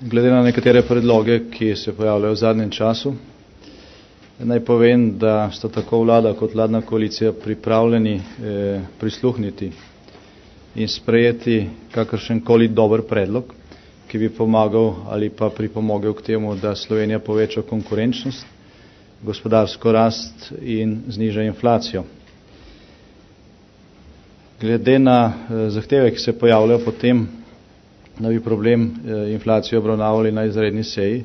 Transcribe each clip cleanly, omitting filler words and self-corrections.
Glede na nekatere predloge, ki se pojavljajo v zadnjem času, naj povem, da sta tako vlada kot vladna koalicija pripravljeni prisluhniti in sprejeti kakršenkoli dober predlog, ki bi pomagal ali pa pripomogel k temu, da Slovenija poveča konkurenčnost, gospodarsko rast in zniža inflacijo. Glede na zahteve, ki se pojavljajo potem, da bi problem inflacije obravnavali na izredni seji,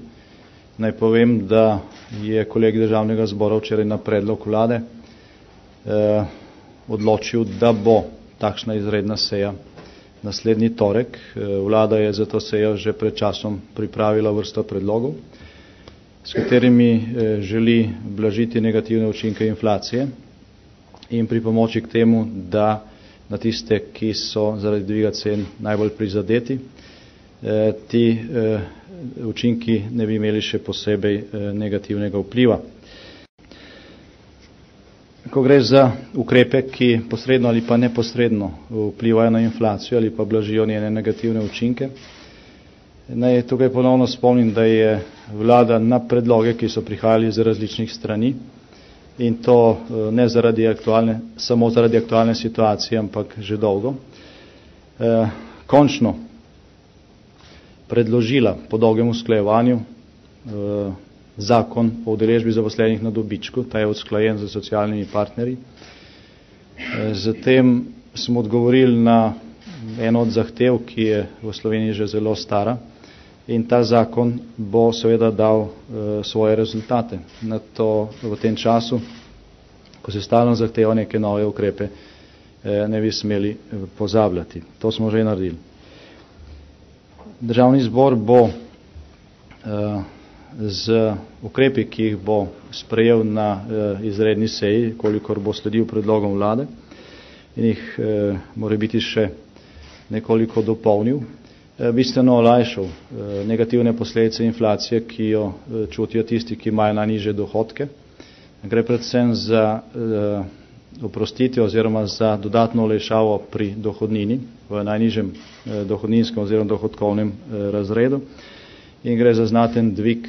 naj povem, da je kolegij Državnega zbora včeraj na predlog vlade odločil, da bo takšna izredna seja naslednji torek. Vlada je za to sejo že pred časom pripravila vrsto predlogov, s katerimi želi blažiti negativne učinke inflacije in pripomoči k temu, da na tiste, ki so zaradi dviga cen najbolj prizadeti, ti učinki ne bi imeli še posebej negativnega vpliva. Ko gre za ukrepe, ki posredno ali pa neposredno vplivajo na inflacijo ali pa blažijo njene negativne učinke, naj tukaj ponovno spomnim, da je vlada na predloge, ki so prihajali iz različnih strani, in to ne samo zaradi aktualne situacije, ampak že dolgo, končno predložila po dolgem usklajevanju zakon o udeležbi zaposlenih na dobičku. Ta je usklajen z socialnimi partnerji. Zatem smo odgovorili na eno od zahtev, ki je v Sloveniji že zelo stara, in ta zakon bo seveda dal svoje rezultate. Na to v tem času, ko se stalno zahteva neke nove ukrepe, ne bi smeli pozabljati. To smo že naredili. Državni zbor bo z ukrepi, ki jih bo sprejel na izredni seji, kolikor bo sledil predlogom vlade in jih morebiti še nekoliko dopolnil, bistveno olajšal negativne posledice inflacije, ki jo čutijo tisti, ki imajo najnižje dohodke. Gre predvsem za oprostitev oziroma za dodatno olajšavo pri dohodnini v najnižjem dohodninskem oziroma dohodkovnem razredu in gre za znaten dvig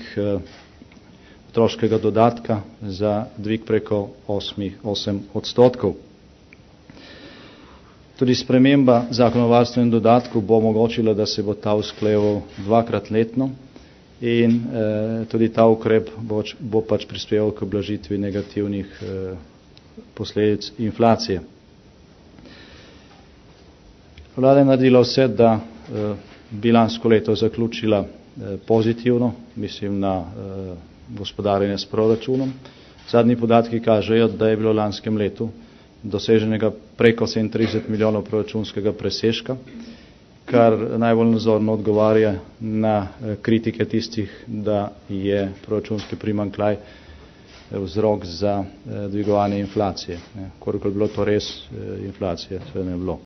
otroškega dodatka, za dvig preko 8%. Tudi sprememba zakona o varstvenem dodatku bo omogočila, da se bo ta usklajeval dvakrat letno in tudi ta ukrep bo pač prispeval k blažitvi negativnih posledic inflacije. Vlada je naredila vse, da bi lansko leto zaključila pozitivno, mislim na gospodarjenje s proračunom. Zadnji podatki kažejo, da je bilo v lanskem letu doseženega preko 37 milijonov proračunskega presežka, kar najbolj nazorno odgovarja na kritike tistih, da je proračunski primanjkljaj vzrok za dvigovanje inflacije. Koliko je bilo to res, inflacije, sve ne bilo.